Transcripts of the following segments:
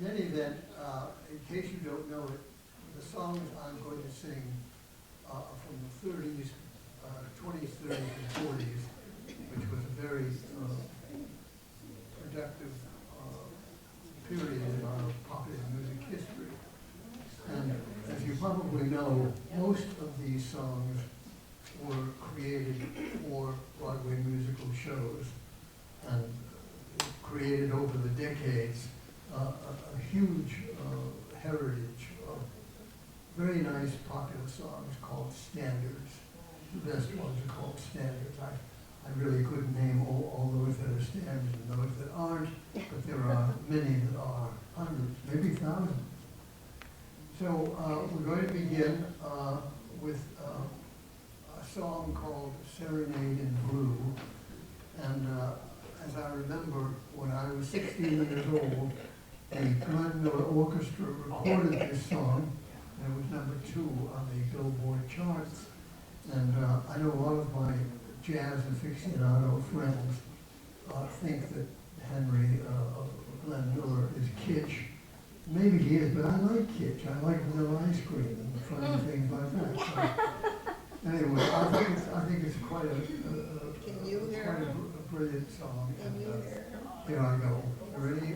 In any event, in case you don't know it, the songs I'm going to sing are from the 30s, 20s, 30s, and 40s, which was a very productive period in our popular music history. And as you probably know, most of these songs were created for Broadway musical shows and created over the decades a huge heritage of very nice popular songs called standards. The best ones are called standards. I really couldn't name all those that are standards and those that aren't, but there are many that are, hundreds, maybe thousands. So we're going to begin with a song called Serenade in Blue. And as I remember, when I was 16 years old, the Glenn Miller Orchestra recorded this song, and it was #2 on the Billboard charts. And I know a lot of my jazz aficionado friends think that Henry Glenn Miller is kitsch. Maybe he is, but I like kitsch. I like vanilla ice cream and funny things like that. So, anyway, I think it's quite a brilliant song. Can you hear? Here I go. Ready?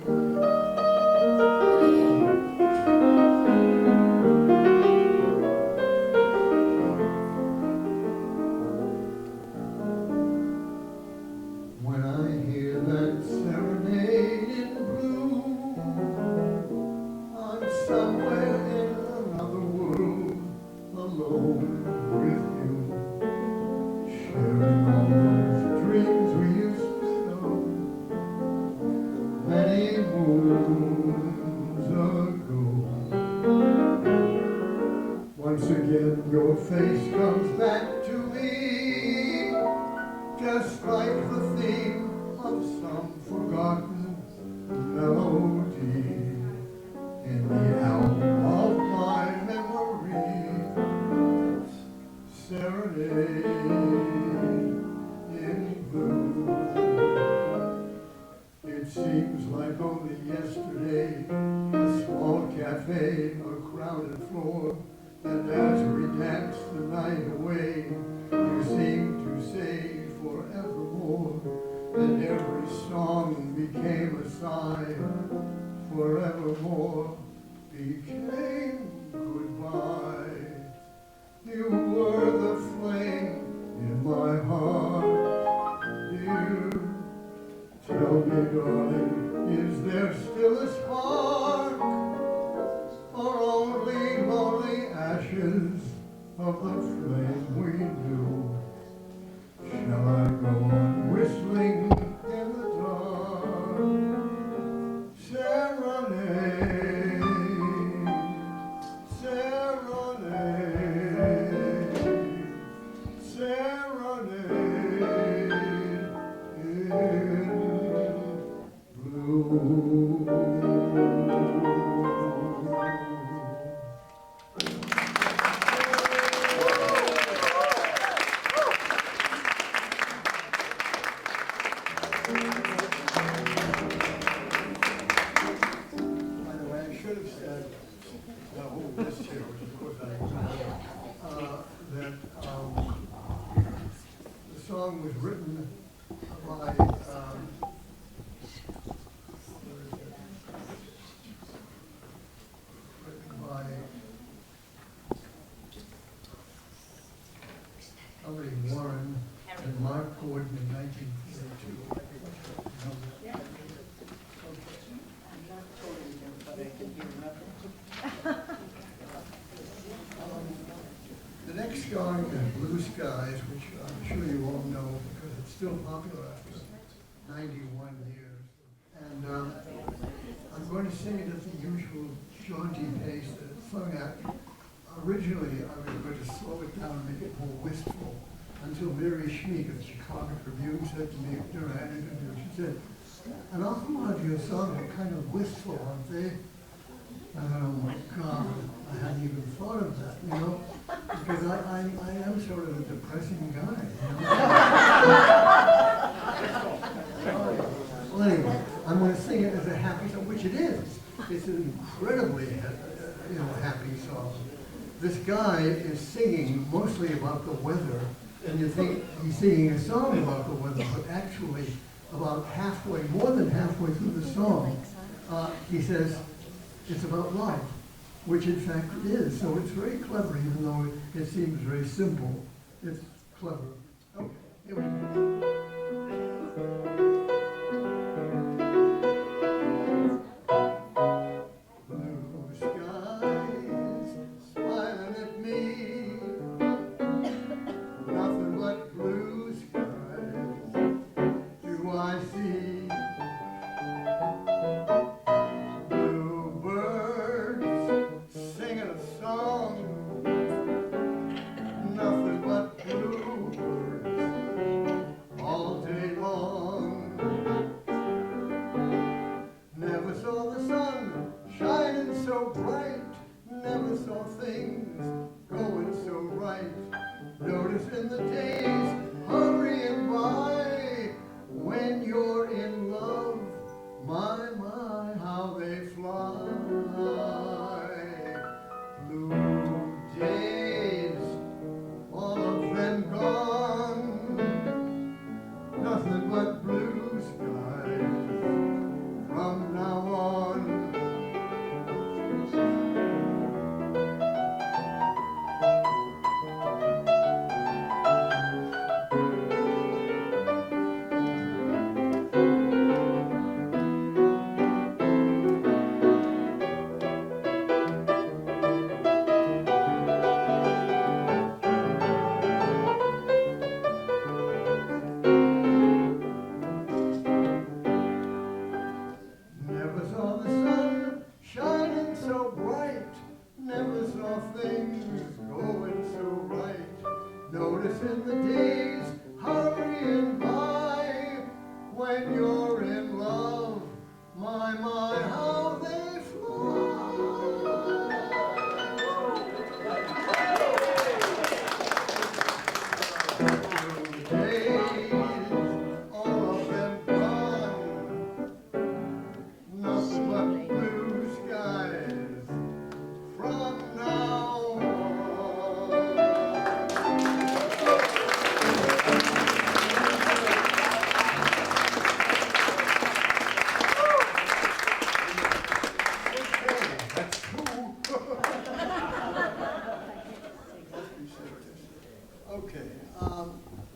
When I hear that serenade in blue, I'm somewhere in another world, alone with you, sharing all those dreams we used to know many moons ago. Once again your face comes back to me, just like the theme of some forgotten melody in the album of my memory. Serenade in blue. It seems like only yesterday, a small cafe, a crowded floor, and as we dance the night away, you seem to say forevermore, and every song became a sigh, forevermore became goodbye. You were the flame in my heart, dear. Tell me, darling, is there still a spark, or only lonely ashes of the flame we knew? Shall I go on whistling in the dark? Serenade, serenade, serenade in blue. The song was written by Ellie Warren and Mark Gordon in 1942. The next song is Blue Skies, which I'm sure you all know because it's still popular after 91 years. And I'm going to sing it at the usual jaunty pace that it's sung at. Originally, I was going to slow it down and make it more wistful until Mary Schmeek of the Chicago Tribune said to me during an interview, she said, an awful lot of your songs are kind of wistful, aren't they? I thought, oh my God, I hadn't even thought of that, you know, because I am sort of a depressing guy. You know? Well, anyway. I'm going to sing it as a happy song, which it is. It's an incredibly, happy song. This guy is singing mostly about the weather, and you think he's singing a song about the weather, but actually about halfway, more than halfway through the song, he says it's about love, which in fact it is. So it's very clever, even though it seems very simple. It's clever. Okay, here we go.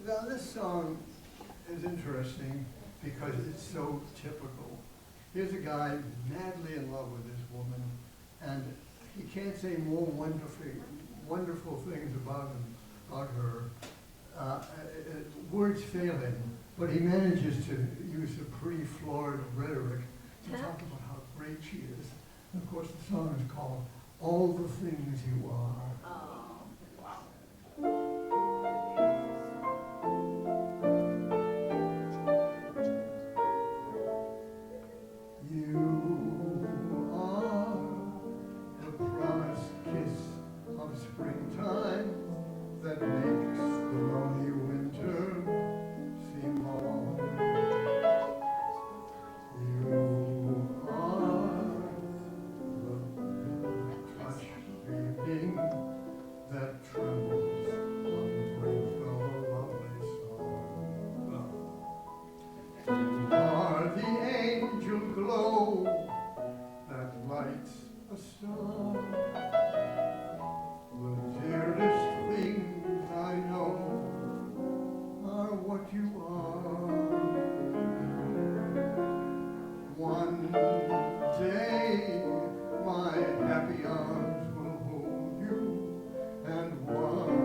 Now this song is interesting because it's so typical. Here's a guy madly in love with this woman, and he can't say more wonderful things about her. Words fail him, but he manages to use a pretty florid rhetoric to talk about how great she is. And of course, the song is called "All the Things You Are." Springtime that makes the lonely winter seem long. You are the touch beating that trembles on the brink of a lovely song. You are the angel glow that lights a star. The dearest things I know are what you are. One day my happy arms will hold you, and one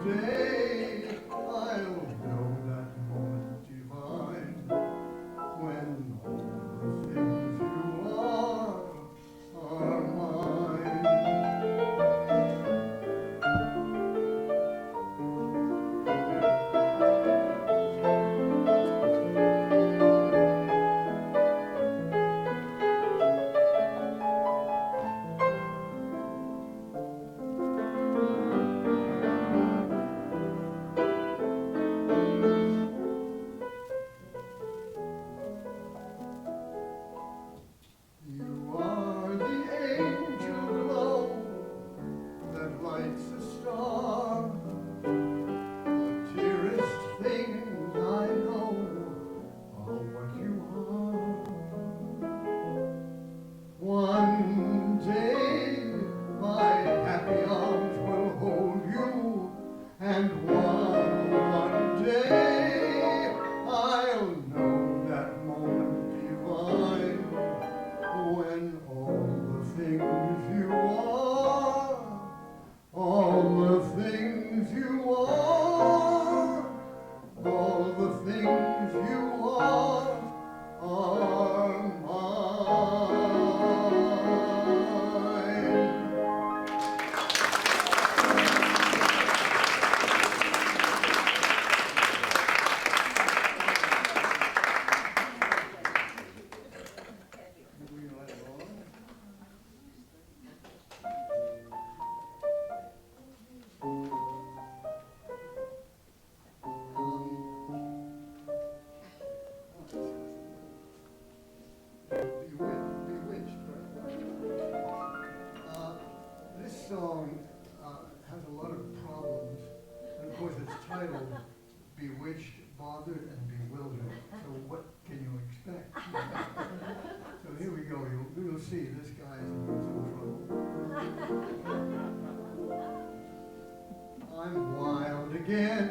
day I'll know that moment divine when all the things you are mine. you'll see this guy is in some trouble. I'm wild again,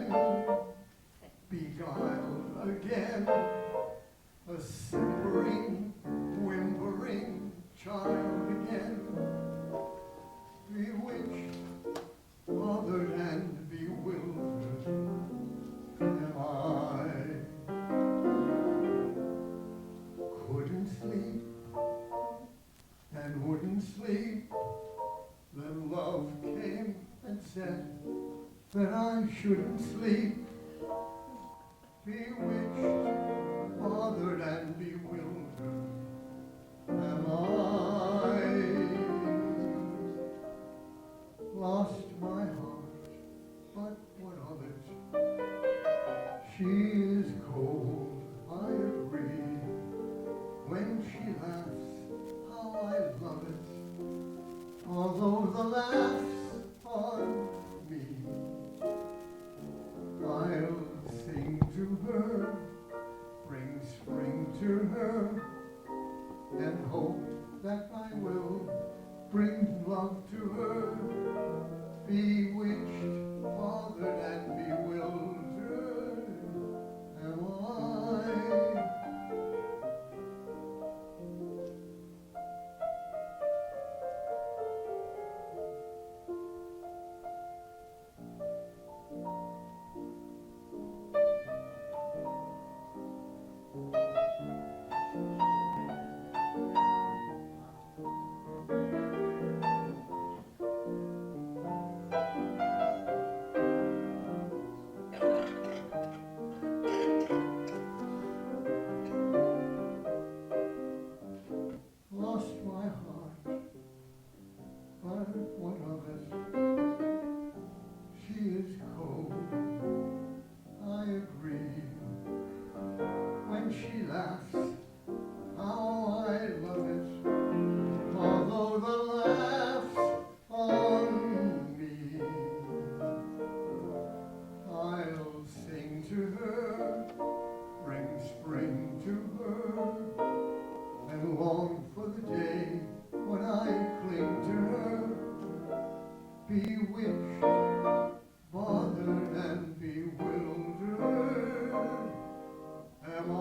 beguiled again, a simpering, whimpering child again, bewitched, bothered, and bewildered am I. Couldn't sleep and wouldn't sleep, then love came and said that I shouldn't sleep. Bewitched, bothered, and bewildered am I. Lost my heart, but what of it? She is cold, I agree. When she laughs, how I love it, although the laughs are me. I'll sing to her, bring spring to her, and hope that I will bring love to her. Bewitched, bothered, and bewildered am I. Lost my heart, but what of it? She is cold, I agree. When she laughs, how I love it, although the laughs on me. I'll sing to her, bring spring to her, and long for the day when I cling to her. Bewitched, bothered, and bewildered am I.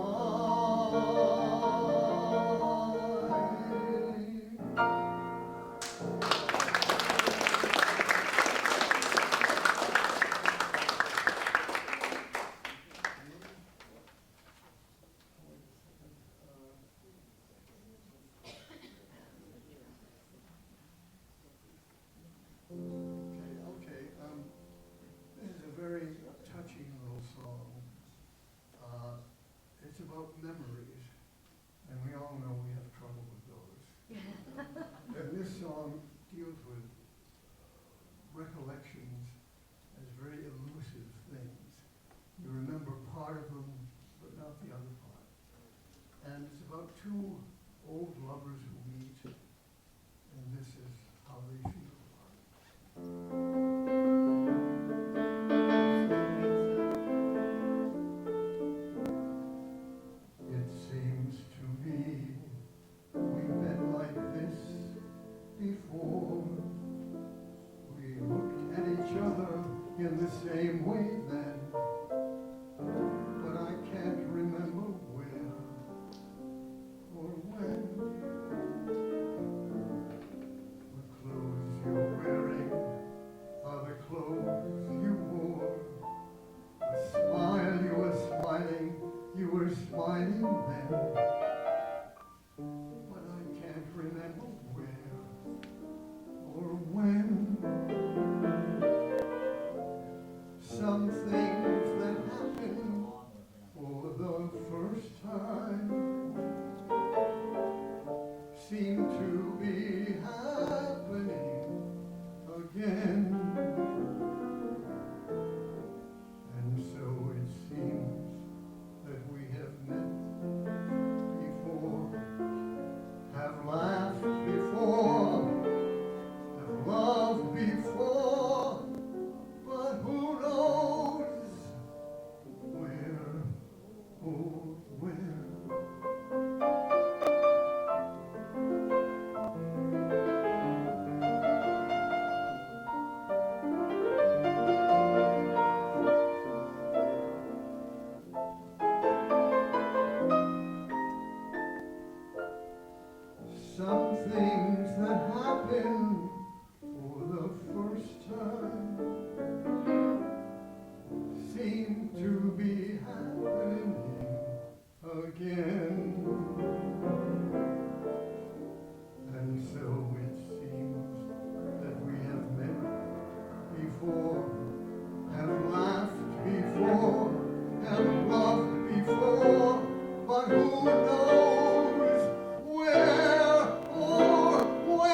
Okay. This is a very touching little song. It's about memories, and we all know we have trouble with those. And this song deals with recollections as very elusive things. You remember part of them, but not the other part. And it's about two old lovers who meet, and this is how they feel about it. It seems to me we met like this before. We looked at each other in the same way then, but I can't remember where or when. The clothes you're wearing are the clothes you wore. The smile you were smiling, you were smiling then, but I can't remember where or when. Some things that happen for the first time seem to be happening again. And so it seems that we have met before, have laughed before, have loved before, but who knows where or when. things that happen for the first time seem to be happening again. And so it seems that we have met before, have laughed before, have loved before, but who knows where or when?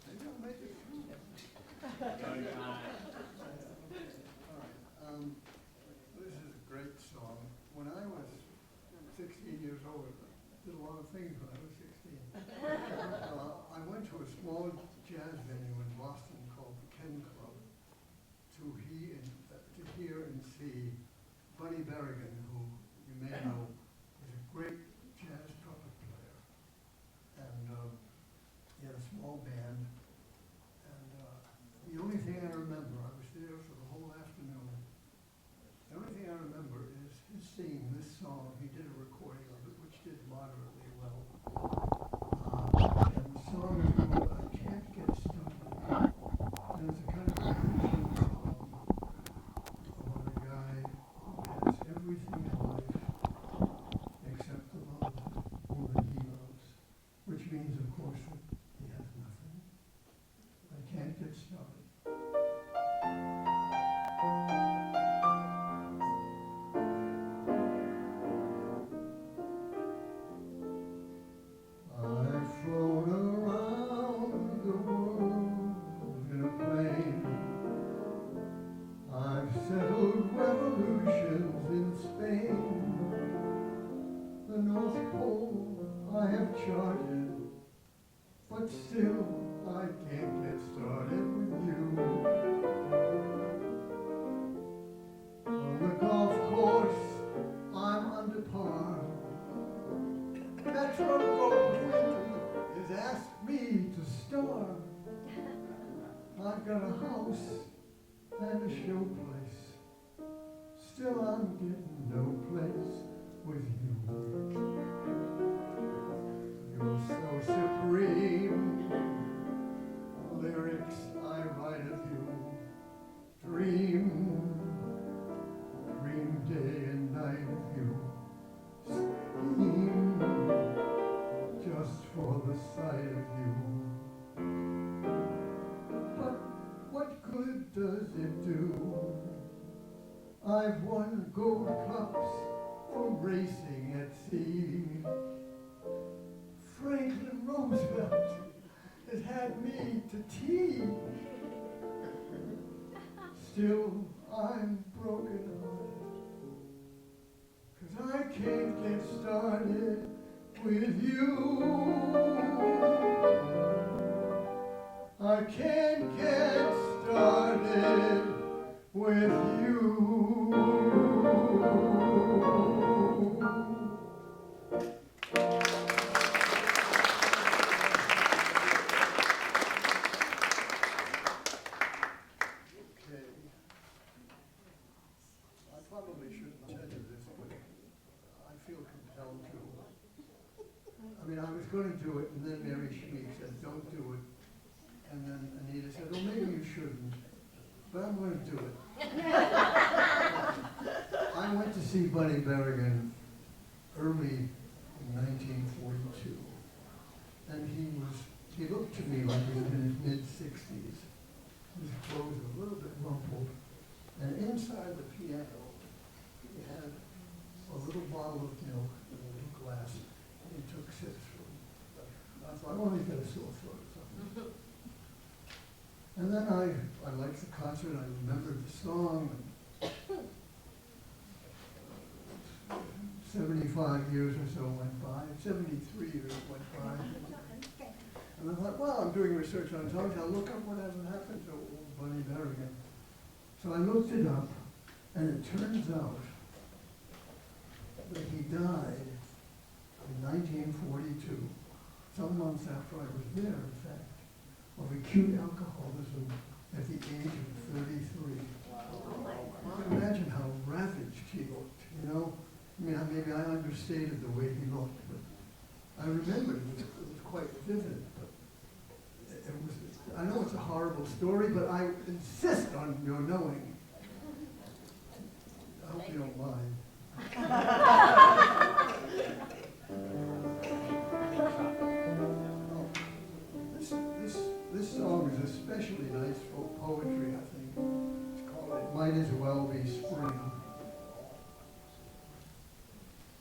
Maybe I'll make it. This is a great song. When I was 16 years old, I did a lot of things when I was 16. I went to a small jazz venue in Boston called the Ken Club to hear and see Bunny Berrigan, who you may know was a great jazz trumpet player. And he had a small band. And the only thing I remember, I was there for the whole afternoon. The only thing I remember is his singing this song. He did a recording of it, which did moderately well. And the song is called I Can't Get Started. And it's a kind of Christian song about a guy who has everything in life except the love of the woman he loves, which means, of course, that he has nothing. I can't get started. I've flown around the world in a plane. I've settled revolutions in Spain. The North Pole I have charted, but still I can't get started with you. On the golf course I'm under par. Metro Goldwyn has asked me to star. I've got a house and a showplace. Still I'm getting no place with you. You're so supreme. Lyrics I write of you. Dream day and night of you. Scheme just for the sight of you. But what good does it do? I've won gold cups for racing at sea. Franklin Roosevelt has had me to tea. Still, I'm broken hearted, 'cause I can't get started with you. I can't get started with you. I probably shouldn't tell you this, but I feel compelled to. I mean, I was going to do it, and then Mary Schmeek said, don't do it. And then Anita said, well, maybe you shouldn't, but I'm going to do it. I went to see Bunny Berrigan early in 1942, and he looked to me like he was in his mid-60s. His clothes were a little bit rumpled, and inside the piano, he had a little bottle of milk in a little glass, and he took sips from it. I thought, oh, he's got a sore throat or something. And then I liked the concert, I remembered the song. 75 years or so went by, 73 years went by. And I thought, well, I'm doing research on songs, I'll look up what hasn't happened to old Bunny Berrigan. So I looked it up, and it turns out that he died in 1942, some months after I was there, in fact, of acute alcoholism at the age of 33. You can imagine how ravaged he looked, you know? I mean, maybe I understated the way he looked, but I remember it was quite vivid. But it was, I know it's a horrible story, but I insist on your knowing. I hope you don't mind. This song is especially nice for poetry, I think. It's called It Might As Well Be Spring.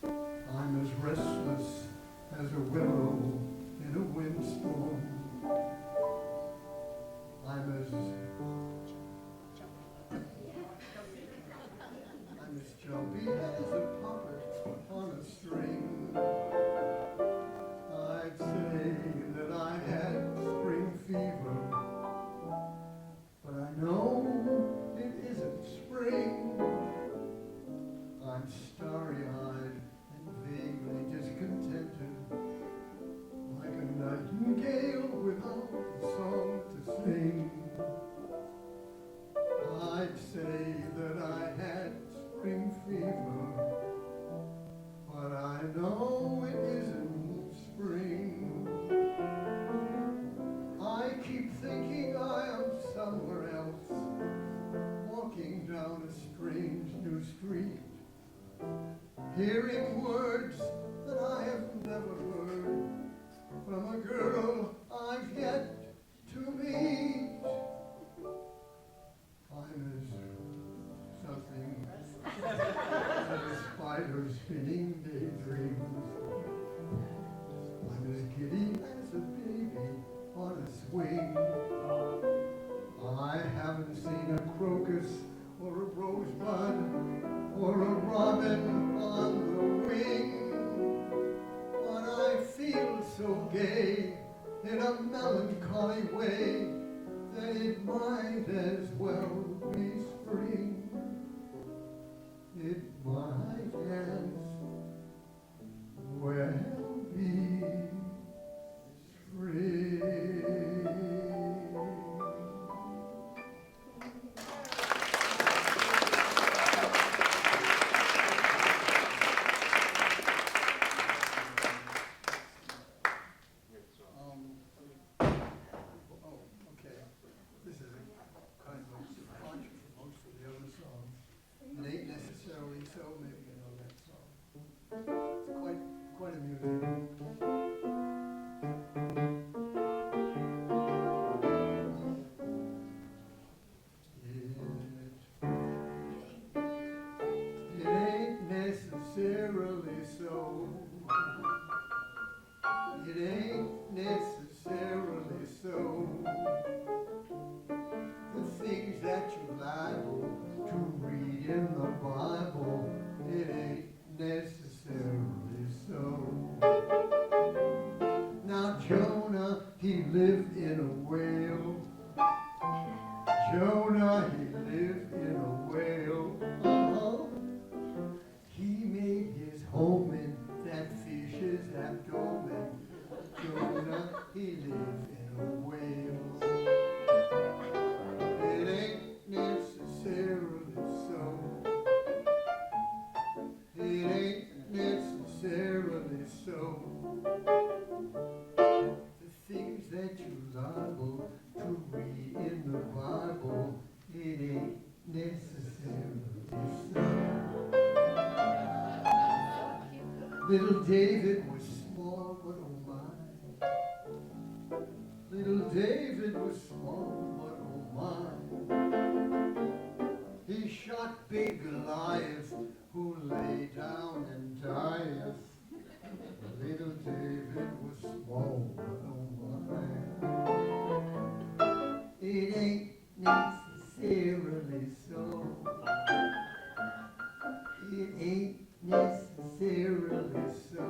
I'm as restless as a willow in a windstorm. I'm as jumpy as a puppet on a string. I'd say that I had spring fever, but I know it isn't spring. I'm starry-eyed and vaguely discontented, like a nightingale without a song to sing. I'd say that I had spring fever, but I know it isn't spring. I keep thinking I am somewhere else, walking down a strange new street, hearing words that I have never heard from a girl I've yet to meet. I'm as something as a spider spinning daydreams. I'm as giddy as a baby on a swing. I haven't seen a crocus or a rosebud or a robin on the wing, but I feel so gay in a melancholy way that it might as well be spring. It might as well be spring. This is a kind of a departure from most of the other songs. It ain't necessarily so, maybe you know that song. It's quite amusing. It ain't necessarily so. It ain't necessarily so. The things that you're liable to read in the Bible, it ain't necessarily so. Now Jonah, he lived in a whale. Jonah, he lived in a whale. He made his home in that fish's abdomen. Jonah, he lived in a whale. It ain't necessarily so. It ain't necessarily so. The things that you're liable to read in the Bible, it ain't necessarily so. Little David was small, but oh my. Little David was small, but oh my. He shot big Goliath, who lay down and dieth. Little David was small, but oh my. It ain't necessarily so. It ain't necessarily so.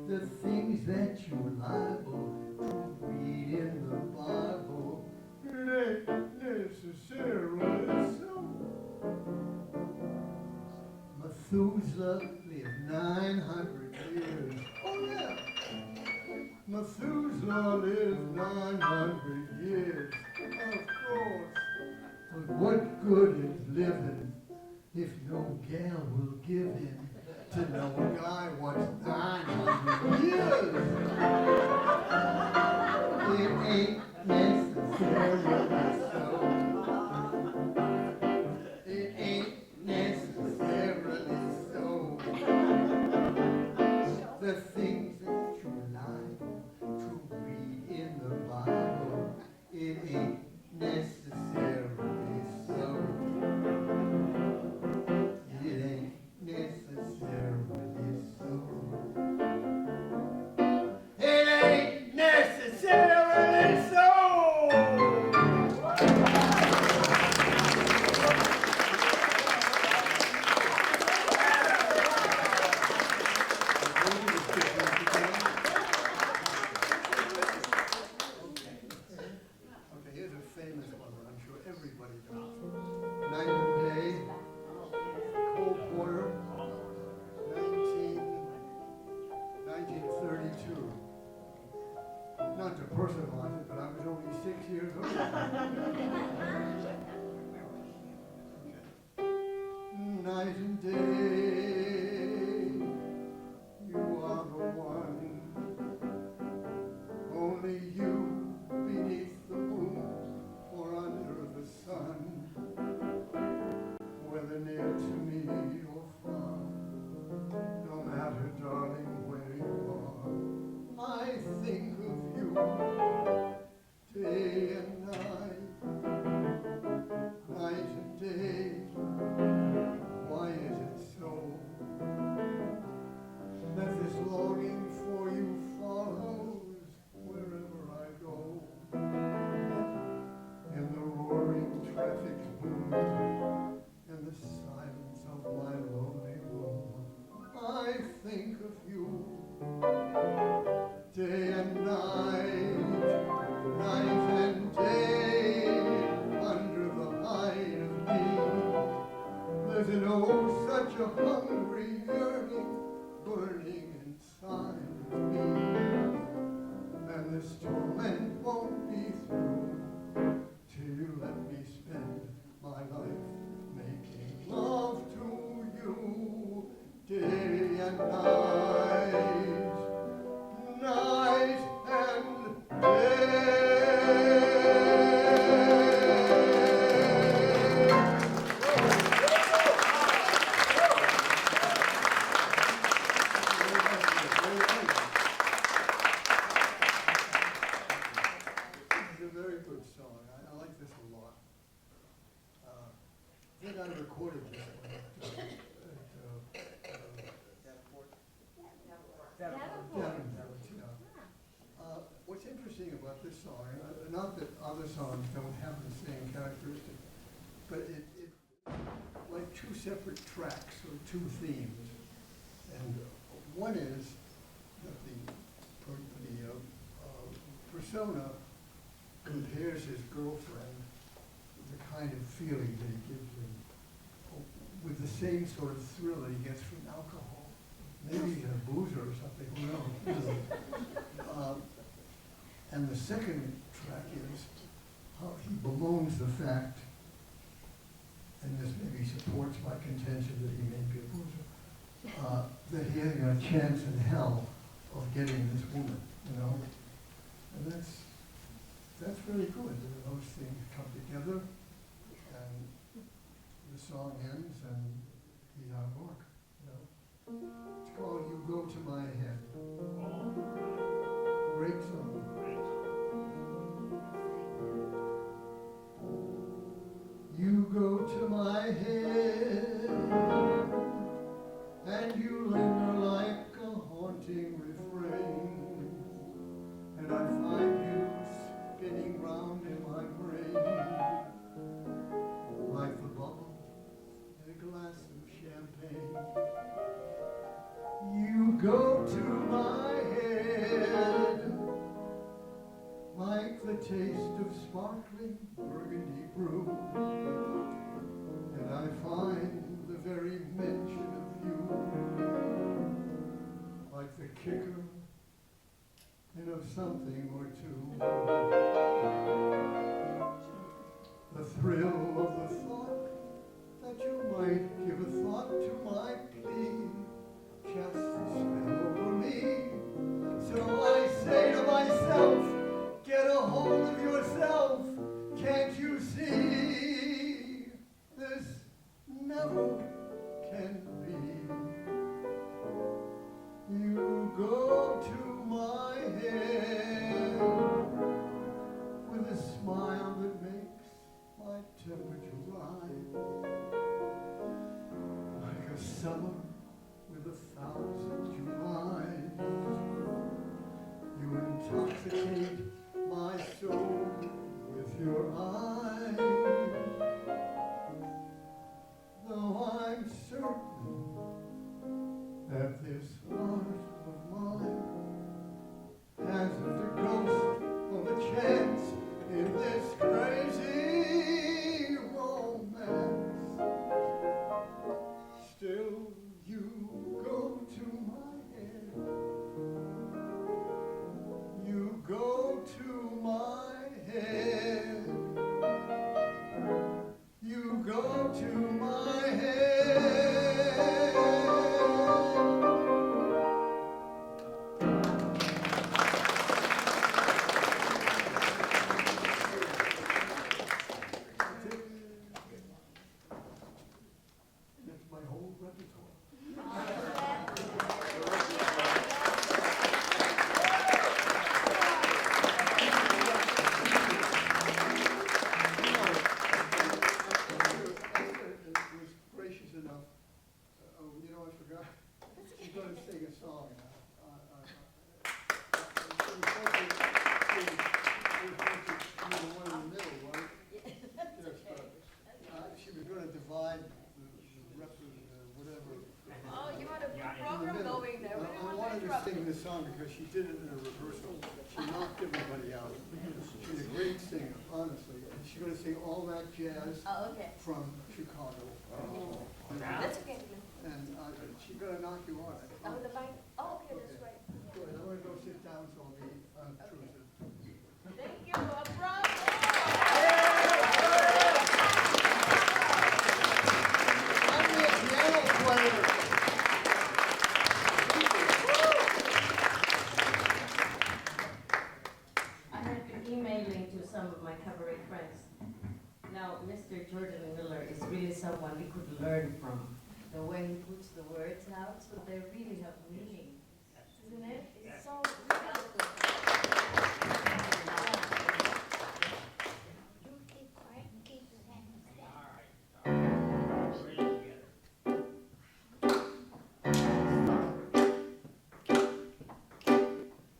The things that you're liable to read in the Bible, it ain't necessarily so. Methuselah lived 900 years. Oh yeah. Methuselah lived it is, of course. But what good is living if no gal will give in to no guy what's 900 years? It ain't necessarily so. It ain't necessarily so. The things that you like to read in the Bible, it ain't necessarily so. It ain't necessarily so. It ain't necessarily so. Okay, here's a famous one that I'm sure everybody knows. Night and Day, Cole Porter, 1932. Not to personalize it, but I was only 6 years old. Night and day, you are the one. Only you beneath the moon or under the sun. Whether near to me or far, no matter, darling, where you are, I think of you day and night, night and day. Why is it so that this longing for you follows wherever I go? In the roaring traffic's boom, in the silence of my lonely room, I think of you day and night, night and day, under the hide of me. There's an oh such a hungry yearning burning inside of me, and this torment won't be through till you let me spend my life making love to you day and night, night and day. It's a very good song. I like this a lot. I think I recorded this one Davenport, yeah. What's interesting about this song, not that other songs don't have the same characteristic, but it like two separate tracks or two themes. And one is that the persona compares his girlfriend with the kind of feeling that he gives him with the same sort of thrill that he gets from alcohol. Maybe a boozer or something, who knows? And the second track is how he bemoans the fact, and this maybe supports my contention that he may be a boozer, that he hasn't got a chance in hell of getting this woman, you know? And that's really good. Those things come together, and the song ends, and he's out of luck, you know? It's called You Go to My Head. Great song. You go to my head, and you linger like a haunting refrain, and I find you spinning round in my brain, like the bubble in a glass of champagne. You go to my head, like the taste of sparkling burgundy brew, and I find the very mention of you like the kicker and of something or two. The thrill of the thought that you might give a thought to my plea casts a spell over me. So I say to myself, get a hold of yourself. Can't you see? This never can be. You go to my head with a smile that makes my temperature rise, like a summer with 1,000 Julys. You intoxicate my soul with your eyes, though I'm certain that this heart of mine hasn't the ghost of a chance in this crazy romance. Still, you go to my head. You go to my head. You go to my head. That's my whole repertoire. Was gracious enough. Oh, you know, I forgot. She's going to sing a song now. She was supposed to be the one in the middle, right? Yes, she was going to divide the whatever. Oh, you had a in the program middle. going there. We I didn't want wanted to to interrupt. sing this song because she did it in a rehearsal. She knocked everybody out. She's a great singer, honestly. And she's going to sing all that jazz Oh, okay. from Chicago. That's okay. And she's going to knock you out. Oh, the mic. Oh, okay, that's right. Good, I'm going to go sit down so I'll be unobtrusive. Thank you. A bravo. I'm the piano player. I have been emailing to some of my cabaret friends. Now, Mr. Jordan Miller is really someone we could learn from. The way he puts the words out, so they really have meaning. Isn't it? It's so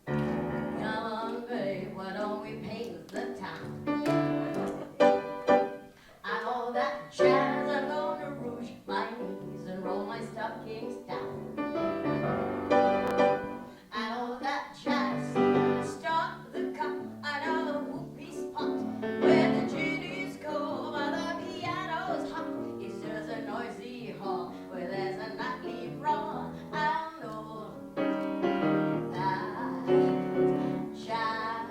Come on, babe, why don't we paint the town? I know that jazz, I'm gonna rouge my knees and roll my stockings down. I know that jazz, start the cup, I know the whoopee spot, where the gin is cold, while the piano's hot. It's just a noisy hall, where there's a nightly brawl. I know that jazz.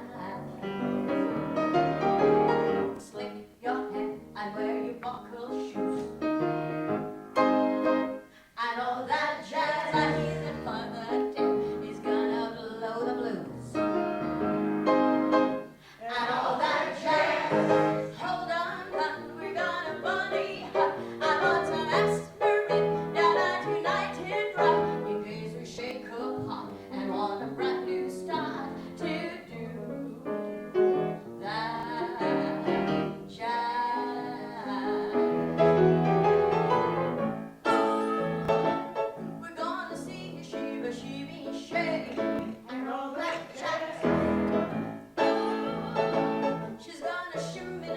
Slick your hair and wear your buckle shoes. I know that jazz, I hear the mother tip is gonna blow the blues. I know that jazz, hold on, run, we're gonna bunny hop. I want some aspirin down at United Drug in case we shake a pot and want a brand new start to do that jazz. We're gonna sing a shiva, shivy, shake and roll that jazz. She's gonna shimmy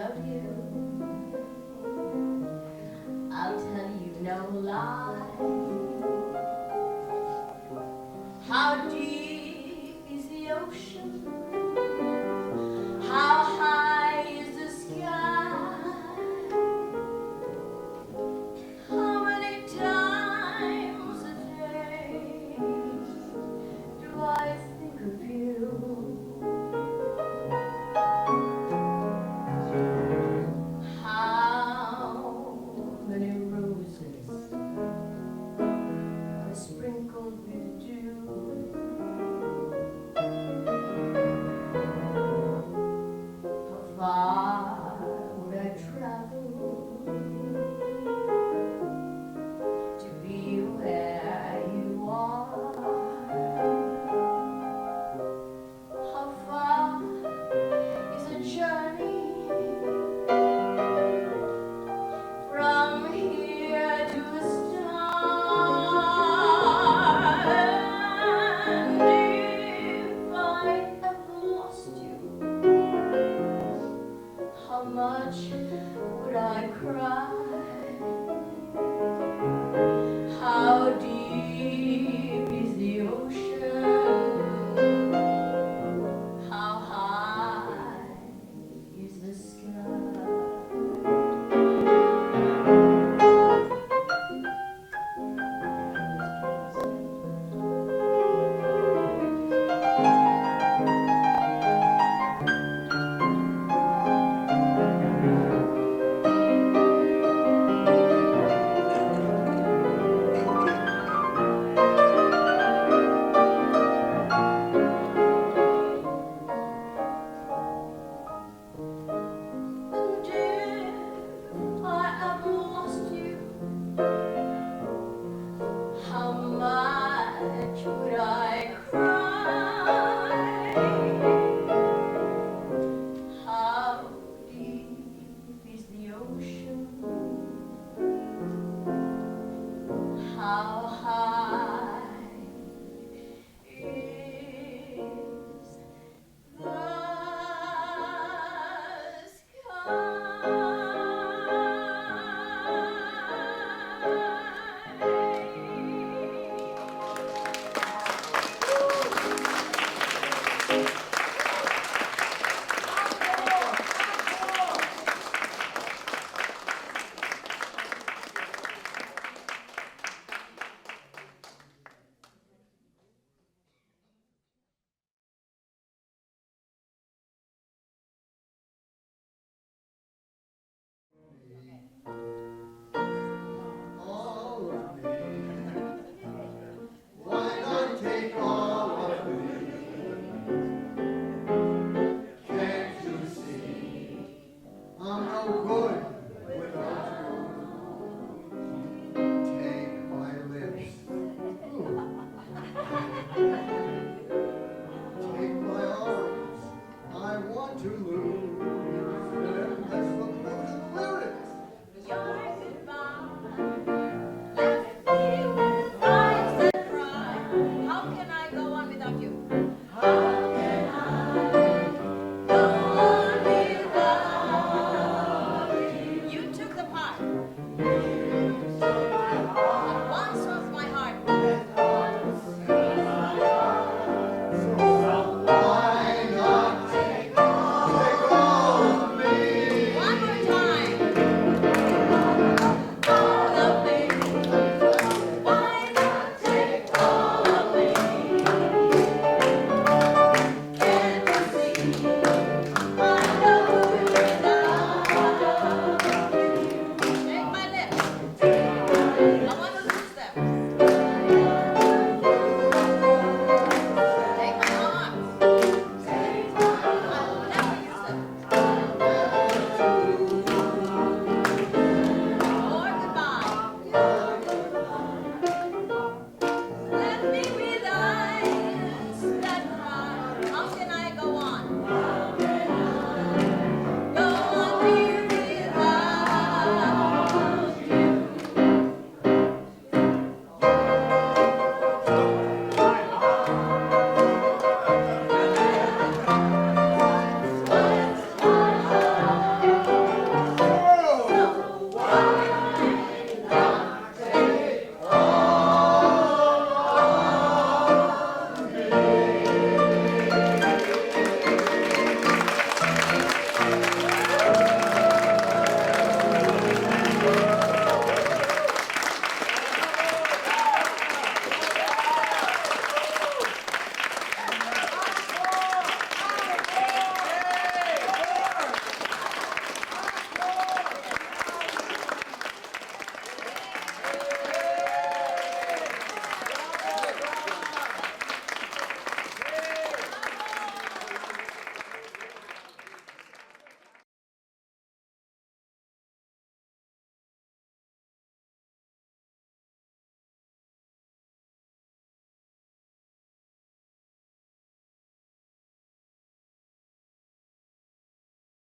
love you. I'll tell you no lie. How deep is the ocean?